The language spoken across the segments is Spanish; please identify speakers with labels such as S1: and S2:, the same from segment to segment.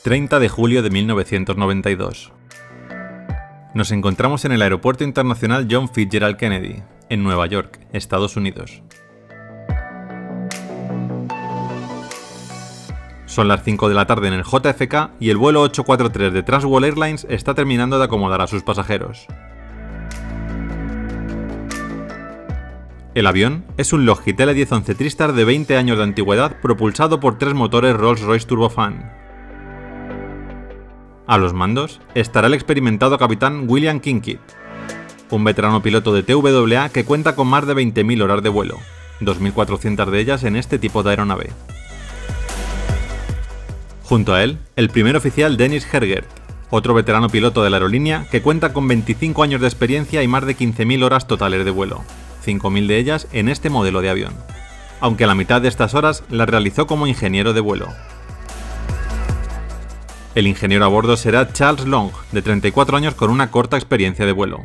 S1: 30 de julio de 1992. Nos encontramos en el Aeropuerto Internacional John Fitzgerald Kennedy, en Nueva York, Estados Unidos. Son las 5 de la tarde en el JFK y el vuelo 843 de Transworld Airlines está terminando de acomodar a sus pasajeros. El avión es un Lockheed L-1011 TriStar de 20 años de antigüedad propulsado por 3 motores Rolls-Royce Turbofan. A los mandos estará el experimentado capitán William Kincaid, un veterano piloto de TWA que cuenta con más de 20.000 horas de vuelo, 2.400 de ellas en este tipo de aeronave. Junto a él, el primer oficial Dennis Hergert, otro veterano piloto de la aerolínea que cuenta con 25 años de experiencia y más de 15.000 horas totales de vuelo, 5.000 de ellas en este modelo de avión, aunque la mitad de estas horas las realizó como ingeniero de vuelo. El ingeniero a bordo será Charles Long, de 34 años con una corta experiencia de vuelo.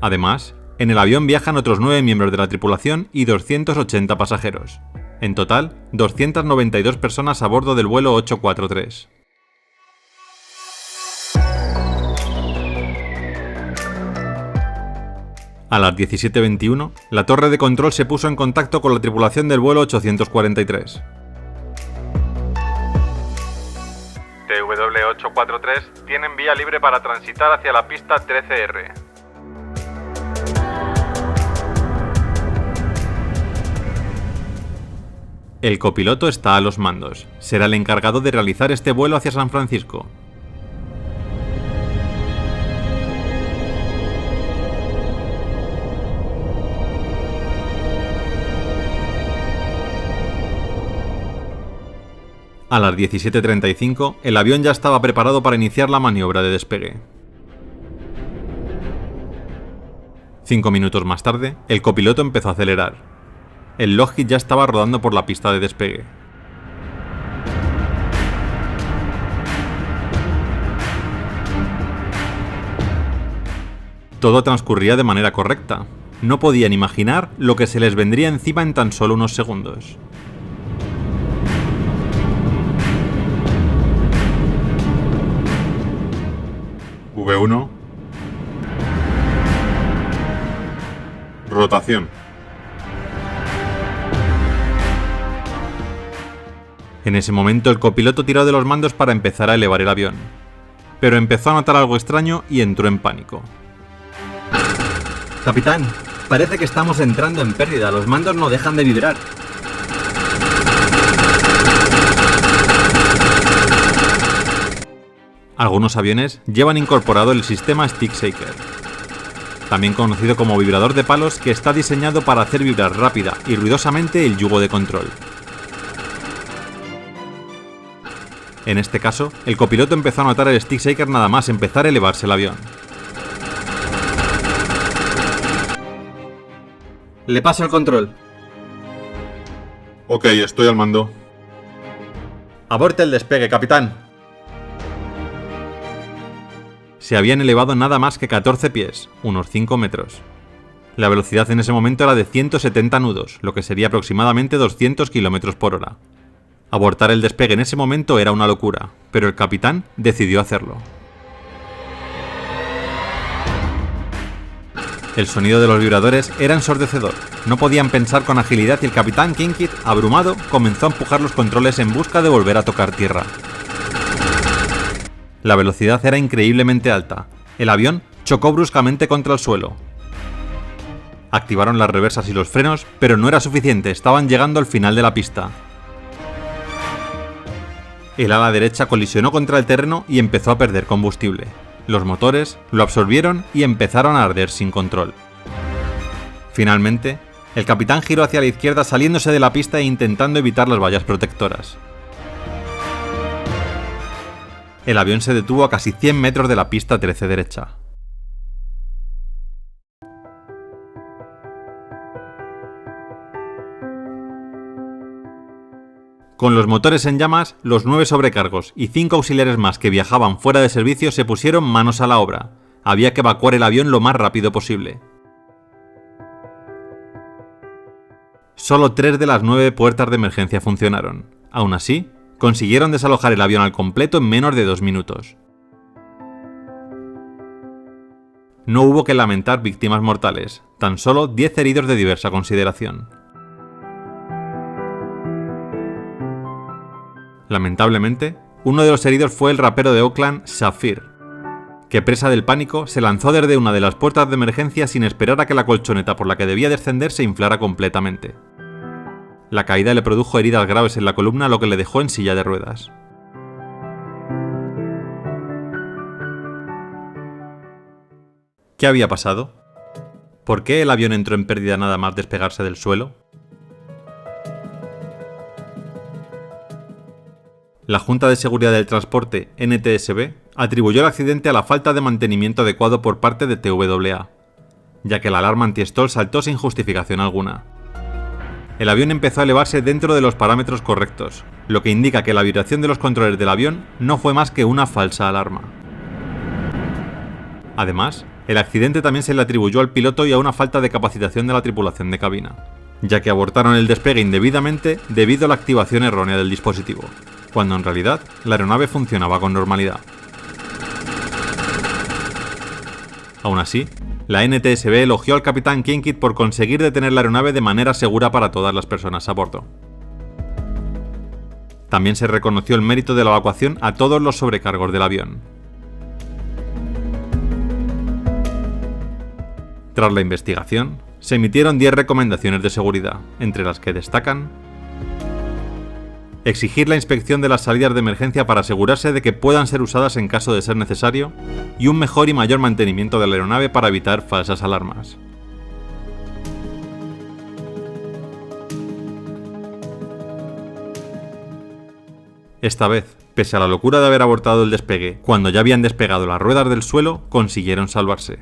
S1: Además, en el avión viajan otros 9 miembros de la tripulación y 280 pasajeros. En total, 292 personas a bordo del vuelo 843. A las 17:21, la torre de control se puso en contacto con la tripulación del vuelo 843. TW843 tienen vía libre para transitar hacia la pista 13R. El copiloto está a los mandos. Será el encargado de realizar este vuelo hacia San Francisco. A las 17:35, el avión ya estaba preparado para iniciar la maniobra de despegue. 5 minutos más tarde, el copiloto empezó a acelerar. El Lockheed ya estaba rodando por la pista de despegue. Todo transcurría de manera correcta. No podían imaginar lo que se les vendría encima en tan solo unos segundos. V1. Rotación. En ese momento el copiloto tiró de los mandos para empezar a elevar el avión, pero empezó a notar algo extraño y entró en pánico.
S2: Capitán, parece que estamos entrando en pérdida, los mandos no dejan de vibrar.
S1: Algunos aviones llevan incorporado el sistema Stick Shaker, también conocido como vibrador de palos, que está diseñado para hacer vibrar rápida y ruidosamente el yugo de control. En este caso, el copiloto empezó a notar el Stick Shaker nada más empezar a elevarse el avión.
S2: Le paso el control.
S1: Ok, estoy al mando.
S2: Aborte el despegue, capitán.
S1: Se habían elevado nada más que 14 pies, unos 5 metros. La velocidad en ese momento era de 170 nudos, lo que sería aproximadamente 200 km por hora. Abortar el despegue en ese momento era una locura, pero el capitán decidió hacerlo. El sonido de los vibradores era ensordecedor, no podían pensar con agilidad y el capitán Kincaid, abrumado, comenzó a empujar los controles en busca de volver a tocar tierra. La velocidad era increíblemente alta. El avión chocó bruscamente contra el suelo. Activaron las reversas y los frenos, pero no era suficiente, estaban llegando al final de la pista. El ala derecha colisionó contra el terreno y empezó a perder combustible. Los motores lo absorbieron y empezaron a arder sin control. Finalmente, el capitán giró hacia la izquierda saliéndose de la pista e intentando evitar las vallas protectoras. El avión se detuvo a casi 100 metros de la pista 13 derecha. Con los motores en llamas, los 9 sobrecargos y 5 auxiliares más que viajaban fuera de servicio se pusieron manos a la obra. Había que evacuar el avión lo más rápido posible. Solo 3 de las 9 puertas de emergencia funcionaron. Aún así, consiguieron desalojar el avión al completo en menos de 2 minutos. No hubo que lamentar víctimas mortales, tan solo 10 heridos de diversa consideración. Lamentablemente, uno de los heridos fue el rapero de Oakland, Saafir, que presa del pánico se lanzó desde una de las puertas de emergencia sin esperar a que la colchoneta por la que debía descender se inflara completamente. La caída le produjo heridas graves en la columna, lo que le dejó en silla de ruedas. ¿Qué había pasado? ¿Por qué el avión entró en pérdida nada más despegarse del suelo? La Junta de Seguridad del Transporte, NTSB, atribuyó el accidente a la falta de mantenimiento adecuado por parte de TWA, ya que la alarma anti-stall saltó sin justificación alguna. El avión empezó a elevarse dentro de los parámetros correctos, lo que indica que la vibración de los controles del avión no fue más que una falsa alarma. Además, el accidente también se le atribuyó al piloto y a una falta de capacitación de la tripulación de cabina, ya que abortaron el despegue indebidamente debido a la activación errónea del dispositivo, cuando en realidad la aeronave funcionaba con normalidad. Aún así, la NTSB elogió al capitán Kinkit por conseguir detener la aeronave de manera segura para todas las personas a bordo. También se reconoció el mérito de la evacuación a todos los sobrecargos del avión. Tras la investigación, se emitieron 10 recomendaciones de seguridad, entre las que destacan: exigir la inspección de las salidas de emergencia para asegurarse de que puedan ser usadas en caso de ser necesario, y un mejor y mayor mantenimiento de la aeronave para evitar falsas alarmas. Esta vez, pese a la locura de haber abortado el despegue cuando ya habían despegado las ruedas del suelo, consiguieron salvarse.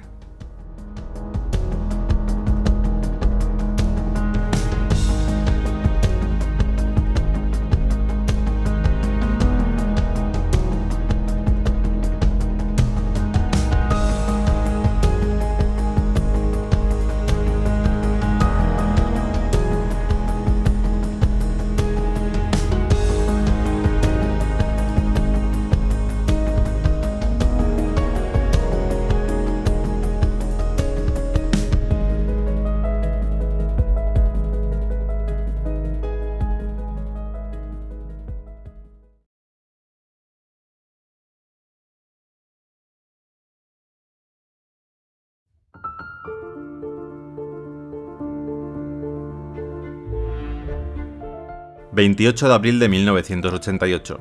S1: ...28 de abril de 1988...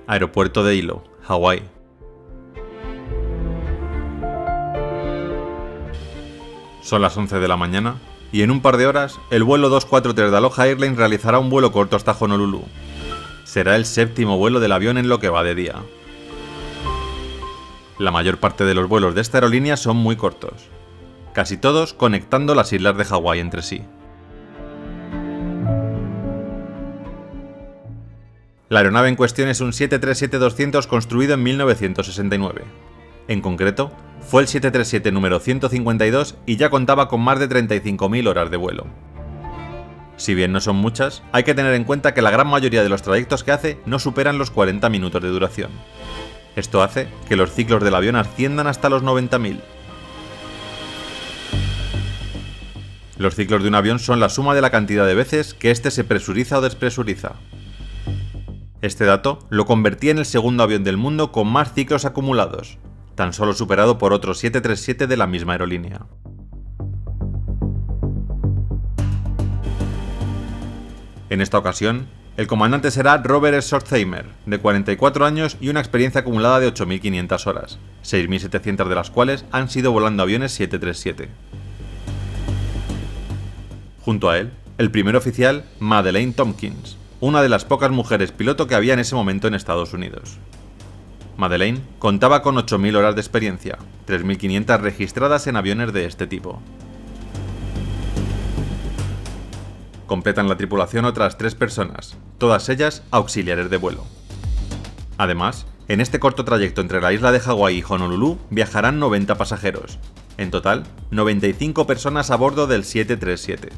S1: Aeropuerto de Hilo, Hawái. Son las 11 de la mañana, y en un par de horas, el vuelo 243 de Aloha Airlines realizará un vuelo corto hasta Honolulu. Será el 7º vuelo del avión en lo que va de día. La mayor parte de los vuelos de esta aerolínea son muy cortos, casi todos conectando las islas de Hawái entre sí. La aeronave en cuestión es un 737-200 construido en 1969. En concreto, fue el 737 número 152 y ya contaba con más de 35.000 horas de vuelo. Si bien no son muchas, hay que tener en cuenta que la gran mayoría de los trayectos que hace no superan los 40 minutos de duración. Esto hace que los ciclos del avión asciendan hasta los 90.000. Los ciclos de un avión son la suma de la cantidad de veces que éste se presuriza o despresuriza. Este dato lo convertía en el segundo avión del mundo con más ciclos acumulados, tan solo superado por otro 737 de la misma aerolínea. En esta ocasión, el comandante será Robert Schortheimer, de 44 años y una experiencia acumulada de 8.500 horas, 6.700 de las cuales han sido volando aviones 737. Junto a él, el primer oficial, Madeleine Tompkins, una de las pocas mujeres piloto que había en ese momento en Estados Unidos. Madeleine contaba con 8.000 horas de experiencia, 3.500 registradas en aviones de este tipo. Completan la tripulación otras 3 personas, todas ellas auxiliares de vuelo. Además, en este corto trayecto entre la isla de Hawái y Honolulu viajarán 90 pasajeros, en total 95 personas a bordo del 737.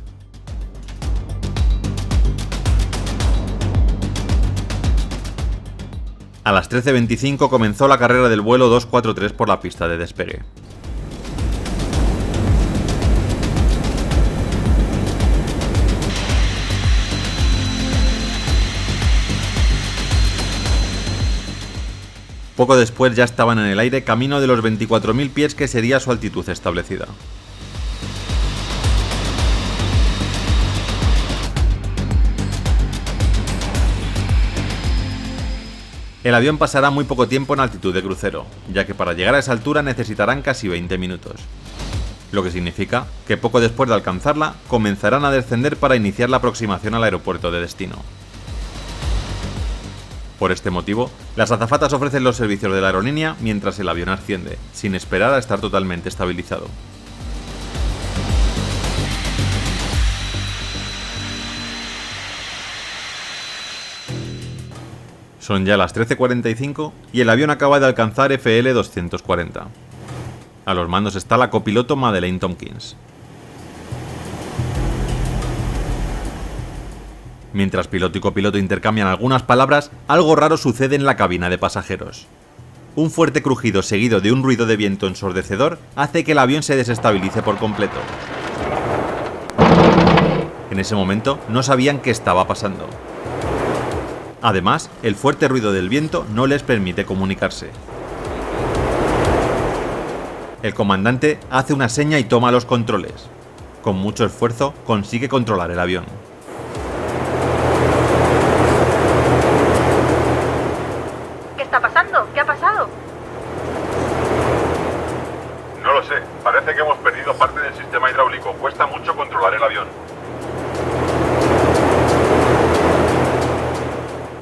S1: A las 13:25 comenzó la carrera del vuelo 243 por la pista de despegue. Poco después ya estaban en el aire camino de los 24.000 pies que sería su altitud establecida. El avión pasará muy poco tiempo en altitud de crucero, ya que para llegar a esa altura necesitarán casi 20 minutos. Lo que significa que poco después de alcanzarla, comenzarán a descender para iniciar la aproximación al aeropuerto de destino. Por este motivo, las azafatas ofrecen los servicios de la aerolínea mientras el avión asciende, sin esperar a estar totalmente estabilizado. Son ya las 13:45 y el avión acaba de alcanzar FL 240. A los mandos está la copiloto Madeleine Tompkins. Mientras piloto y copiloto intercambian algunas palabras, algo raro sucede en la cabina de pasajeros. Un fuerte crujido seguido de un ruido de viento ensordecedor hace que el avión se desestabilice por completo. En ese momento no sabían qué estaba pasando. Además, el fuerte ruido del viento no les permite comunicarse. El comandante hace una seña y toma los controles. Con mucho esfuerzo consigue controlar el avión.
S3: ¿Qué está pasando? ¿Qué ha pasado?
S4: No lo sé, parece que hemos perdido parte del sistema hidráulico. Cuesta mucho controlar el avión.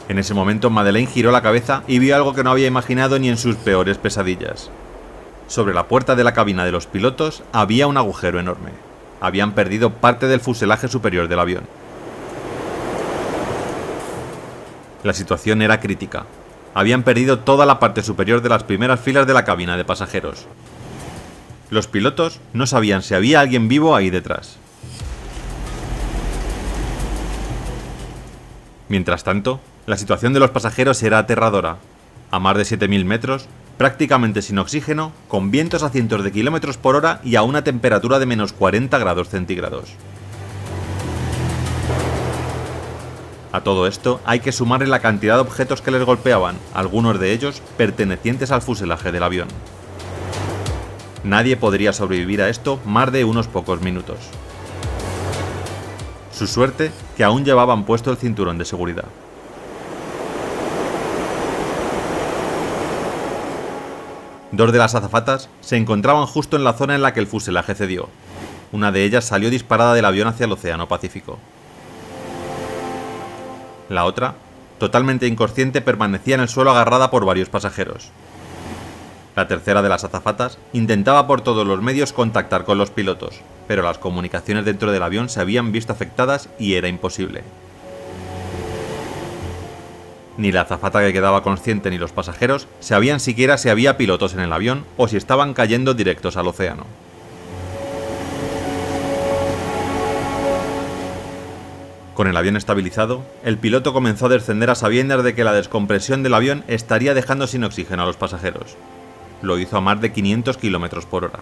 S1: En ese momento Madeleine giró la cabeza y vio algo que no había imaginado ni en sus peores pesadillas. Sobre la puerta de la cabina de los pilotos había un agujero enorme. Habían perdido parte del fuselaje superior del avión. La situación era crítica. Habían perdido toda la parte superior de las primeras filas de la cabina de pasajeros. Los pilotos no sabían si había alguien vivo ahí detrás. Mientras tanto, la situación de los pasajeros era aterradora. A más de 7.000 metros, prácticamente sin oxígeno, con vientos a cientos de kilómetros por hora y a una temperatura de menos 40 grados centígrados. A todo esto hay que sumarle la cantidad de objetos que les golpeaban, algunos de ellos pertenecientes al fuselaje del avión. Nadie podría sobrevivir a esto más de unos pocos minutos. Su suerte, que aún llevaban puesto el cinturón de seguridad. Dos de las azafatas se encontraban justo en la zona en la que el fuselaje cedió. Una de ellas salió disparada del avión hacia el Océano Pacífico. La otra, totalmente inconsciente, permanecía en el suelo agarrada por varios pasajeros. La tercera de las azafatas intentaba por todos los medios contactar con los pilotos, pero las comunicaciones dentro del avión se habían visto afectadas y era imposible. Ni la azafata que quedaba consciente ni los pasajeros sabían siquiera si había pilotos en el avión o si estaban cayendo directos al océano. Con el avión estabilizado, el piloto comenzó a descender a sabiendas de que la descompresión del avión estaría dejando sin oxígeno a los pasajeros. Lo hizo a más de 500 km por hora.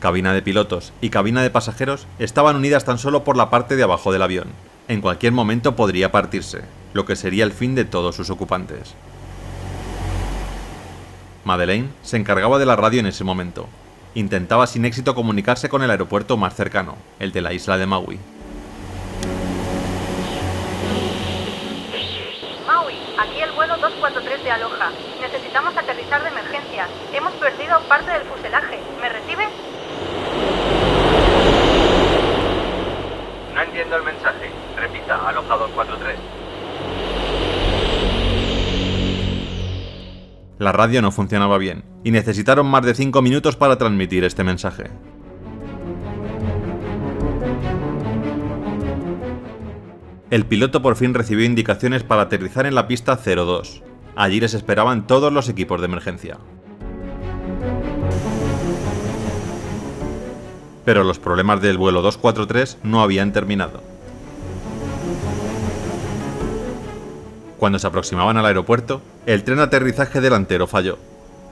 S1: Cabina de pilotos y cabina de pasajeros estaban unidas tan solo por la parte de abajo del avión. En cualquier momento podría partirse, lo que sería el fin de todos sus ocupantes. Madeleine se encargaba de la radio en ese momento. Intentaba sin éxito comunicarse con el aeropuerto más cercano, el de la isla de Maui.
S3: Maui, aquí el vuelo 243 de Aloha. Necesitamos aterrizar de emergencia. Hemos perdido parte del fuselaje. ¿Me recibe?
S2: No entiendo el mensaje. Repita, Aloha 243.
S1: La radio no funcionaba bien, y necesitaron más de 5 minutos para transmitir este mensaje. El piloto por fin recibió indicaciones para aterrizar en la pista 02. Allí les esperaban todos los equipos de emergencia. Pero los problemas del vuelo 243 no habían terminado. Cuando se aproximaban al aeropuerto, el tren de aterrizaje delantero falló.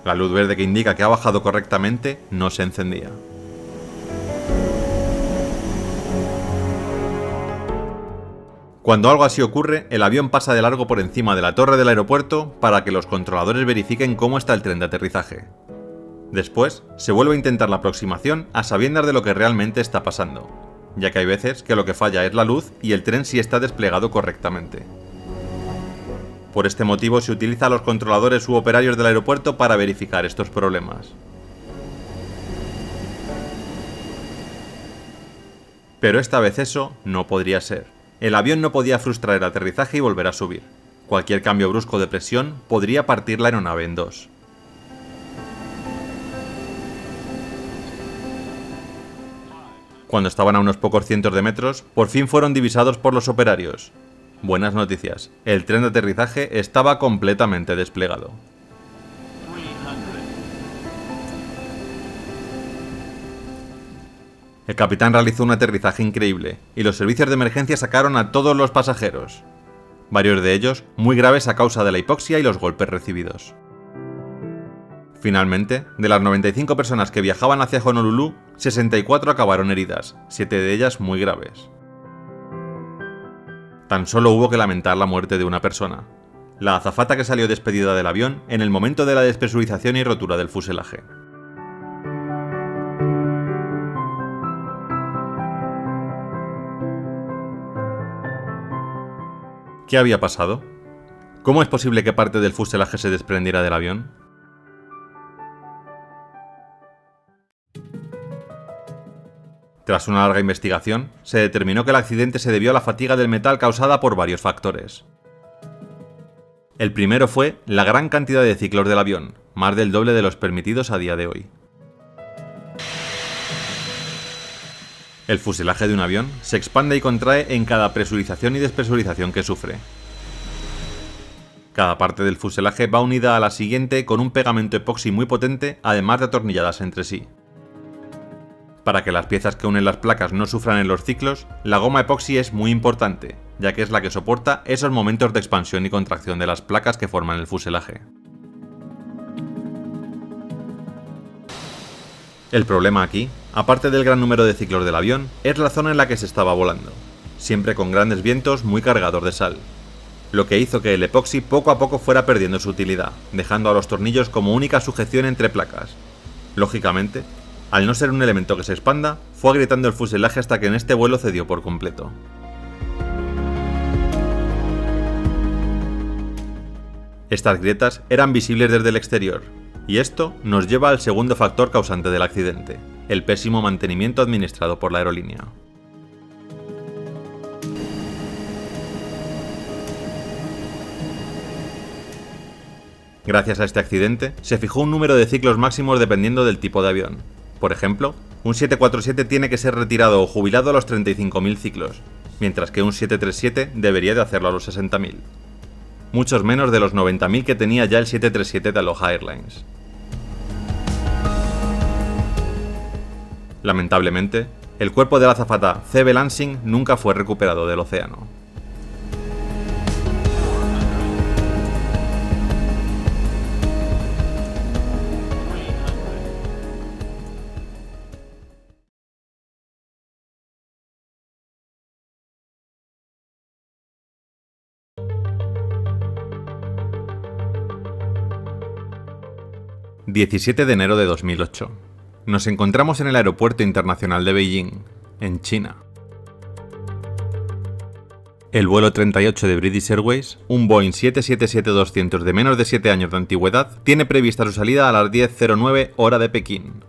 S1: La luz verde que indica que ha bajado correctamente no se encendía. Cuando algo así ocurre, el avión pasa de largo por encima de la torre del aeropuerto para que los controladores verifiquen cómo está el tren de aterrizaje. Después, se vuelve a intentar la aproximación a sabiendas de lo que realmente está pasando, ya que hay veces que lo que falla es la luz y el tren sí está desplegado correctamente. Por este motivo se utiliza a los controladores u operarios del aeropuerto para verificar estos problemas. Pero esta vez eso no podría ser. El avión no podía frustrar el aterrizaje y volver a subir. Cualquier cambio brusco de presión podría partir la aeronave en dos. Cuando estaban a unos pocos cientos de metros, por fin fueron divisados por los operarios. Buenas noticias, el tren de aterrizaje estaba completamente desplegado. El capitán realizó un aterrizaje increíble, y los servicios de emergencia sacaron a todos los pasajeros. Varios de ellos muy graves a causa de la hipoxia y los golpes recibidos. Finalmente, de las 95 personas que viajaban hacia Honolulu, 64 acabaron heridas, 7 de ellas muy graves. Tan solo hubo que lamentar la muerte de una persona, la azafata que salió despedida del avión en el momento de la despresurización y rotura del fuselaje. ¿Qué había pasado? ¿Cómo es posible que parte del fuselaje se desprendiera del avión? Tras una larga investigación, se determinó que el accidente se debió a la fatiga del metal causada por varios factores. El primero fue la gran cantidad de ciclos del avión, más del doble de los permitidos a día de hoy. El fuselaje de un avión se expande y contrae en cada presurización y despresurización que sufre. Cada parte del fuselaje va unida a la siguiente con un pegamento epoxi muy potente, además de atornilladas entre sí. Para que las piezas que unen las placas no sufran en los ciclos, la goma epoxi es muy importante, ya que es la que soporta esos momentos de expansión y contracción de las placas que forman el fuselaje. El problema aquí, aparte del gran número de ciclos del avión, es la zona en la que se estaba volando, siempre con grandes vientos muy cargados de sal, lo que hizo que el epoxi poco a poco fuera perdiendo su utilidad, dejando a los tornillos como única sujeción entre placas. Lógicamente, al no ser un elemento que se expanda, fue agrietando el fuselaje hasta que en este vuelo cedió por completo. Estas grietas eran visibles desde el exterior, y esto nos lleva al segundo factor causante del accidente, el pésimo mantenimiento administrado por la aerolínea. Gracias a este accidente, se fijó un número de ciclos máximos dependiendo del tipo de avión. Por ejemplo, un 747 tiene que ser retirado o jubilado a los 35.000 ciclos, mientras que un 737 debería de hacerlo a los 60.000. Muchos menos de los 90.000 que tenía ya el 737 de Aloha Airlines. Lamentablemente, el cuerpo de la azafata C.B. Lansing nunca fue recuperado del océano. ...17 de enero de 2008... Nos encontramos en el Aeropuerto Internacional de Beijing, en China. El vuelo 38 de British Airways, un Boeing 777-200 de menos de 7 años de antigüedad, tiene prevista su salida a las 10:09 hora de Pekín.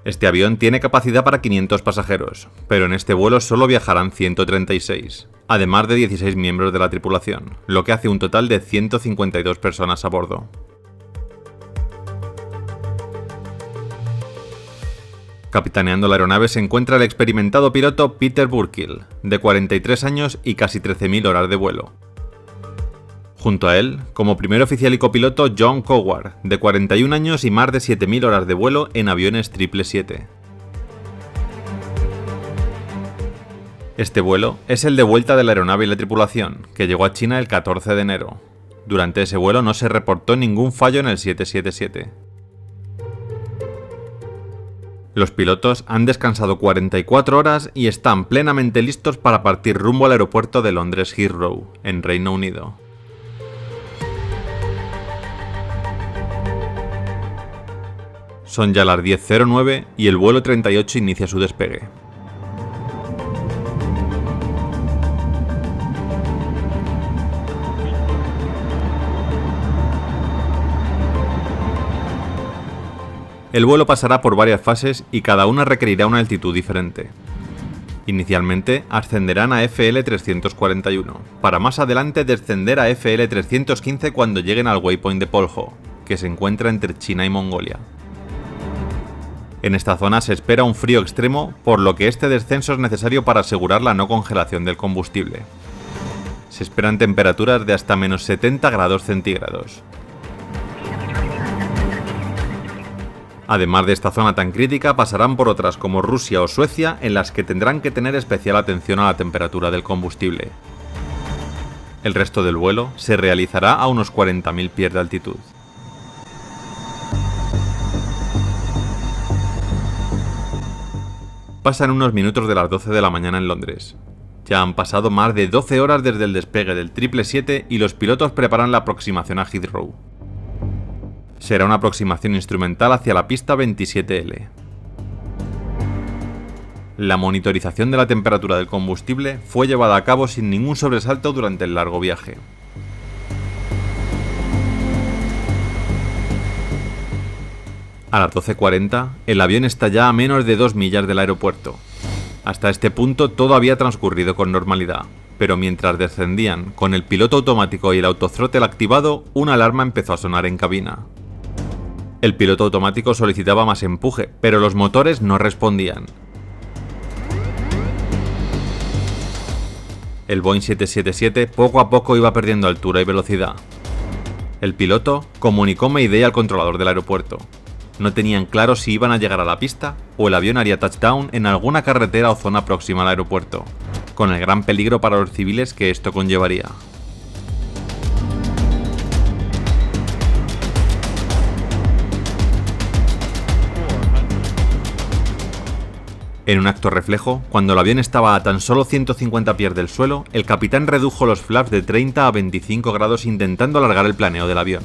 S1: Este avión tiene capacidad para 500 pasajeros, pero en este vuelo solo viajarán 136, además de 16 miembros de la tripulación, lo que hace un total de 152 personas a bordo. Capitaneando la aeronave se encuentra el experimentado piloto Peter Burkill, de 43 años y casi 13.000 horas de vuelo. Junto a él, como primer oficial y copiloto, John Coward, de 41 años y más de 7.000 horas de vuelo en aviones 777. Este vuelo es el de vuelta de la aeronave y la tripulación, que llegó a China el 14 de enero. Durante ese vuelo no se reportó ningún fallo en el 777. Los pilotos han descansado 44 horas y están plenamente listos para partir rumbo al aeropuerto de Londres Heathrow, en Reino Unido. Son ya las 10:09 y el vuelo 38 inicia su despegue. El vuelo pasará por varias fases y cada una requerirá una altitud diferente. Inicialmente ascenderán a FL 341, para más adelante descender a FL 315 cuando lleguen al waypoint de Polho, que se encuentra entre China y Mongolia. En esta zona se espera un frío extremo, por lo que este descenso es necesario para asegurar la no congelación del combustible. Se esperan temperaturas de hasta menos 70 grados centígrados. Además de esta zona tan crítica, pasarán por otras como Rusia o Suecia, en las que tendrán que tener especial atención a la temperatura del combustible. El resto del vuelo se realizará a unos 40.000 pies de altitud. Pasan unos minutos de las 12 de la mañana en Londres. Ya han pasado más de 12 horas desde el despegue del 777 y los pilotos preparan la aproximación a Heathrow. Será una aproximación instrumental hacia la pista 27L. La monitorización de la temperatura del combustible fue llevada a cabo sin ningún sobresalto durante el largo viaje. A las 12:40, el avión está ya a menos de 2 millas del aeropuerto. Hasta este punto todo había transcurrido con normalidad, pero mientras descendían, con el piloto automático y el autothrottle activado, una alarma empezó a sonar en cabina. El piloto automático solicitaba más empuje, pero los motores no respondían. El Boeing 777 poco a poco iba perdiendo altura y velocidad. El piloto comunicó Mayday al controlador del aeropuerto. No tenían claro si iban a llegar a la pista o el avión haría touchdown en alguna carretera o zona próxima al aeropuerto, con el gran peligro para los civiles que esto conllevaría. En un acto reflejo, cuando el avión estaba a tan solo 150 pies del suelo, el capitán redujo los flaps de 30 a 25 grados intentando alargar el planeo del avión.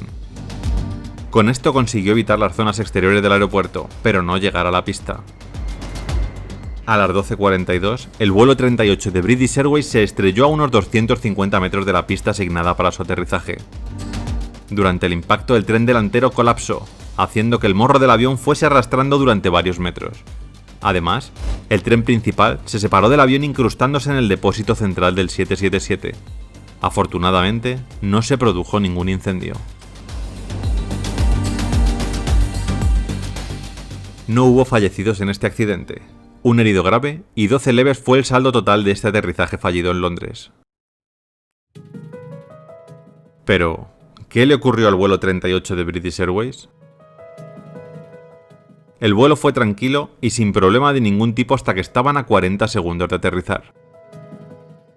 S1: Con esto consiguió evitar las zonas exteriores del aeropuerto, pero no llegar a la pista. A las 12:42, el vuelo 38 de British Airways se estrelló a unos 250 metros de la pista asignada para su aterrizaje. Durante el impacto, el tren delantero colapsó, haciendo que el morro del avión fuese arrastrando durante varios metros. Además, el tren principal se separó del avión incrustándose en el depósito central del 777. Afortunadamente, no se produjo ningún incendio. No hubo fallecidos en este accidente. Un herido grave y 12 leves fue el saldo total de este aterrizaje fallido en Londres. Pero, ¿qué le ocurrió al vuelo 38 de British Airways? El vuelo fue tranquilo y sin problema de ningún tipo hasta que estaban a 40 segundos de aterrizar.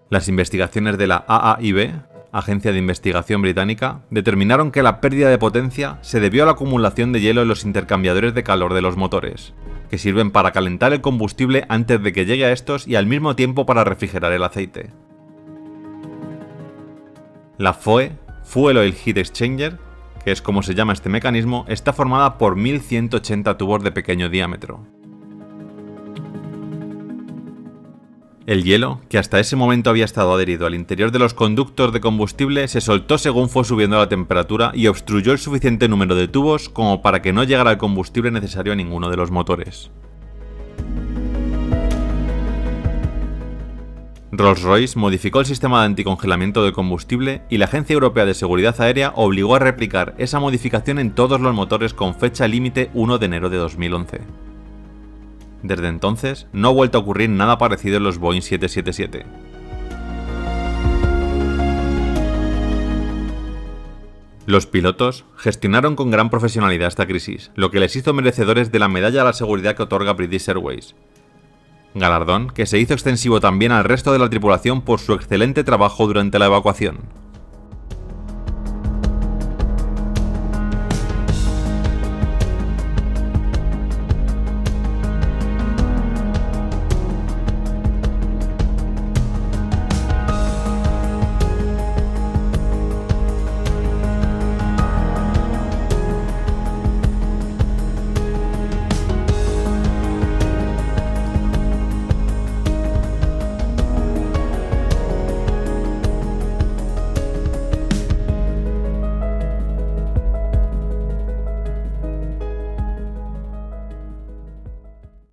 S1: Las investigaciones de la AAIB, Agencia de Investigación Británica, determinaron que la pérdida de potencia se debió a la acumulación de hielo en los intercambiadores de calor de los motores, que sirven para calentar el combustible antes de que llegue a estos y al mismo tiempo para refrigerar el aceite. La FOE, Fuel Oil Heat Exchanger, que es como se llama este mecanismo, está formada por 1180 tubos de pequeño diámetro. El hielo, que hasta ese momento había estado adherido al interior de los conductos de combustible, se soltó según fue subiendo la temperatura y obstruyó el suficiente número de tubos como para que no llegara el combustible necesario a ninguno de los motores. Rolls-Royce modificó el sistema de anticongelamiento del combustible y la Agencia Europea de Seguridad Aérea obligó a replicar esa modificación en todos los motores con fecha límite 1 de enero de 2011. Desde entonces, no ha vuelto a ocurrir nada parecido en los Boeing 777. Los pilotos gestionaron con gran profesionalidad esta crisis, lo que les hizo merecedores de la medalla a la seguridad que otorga British Airways. galardón que se hizo extensivo también al resto de la tripulación por su excelente trabajo durante la evacuación.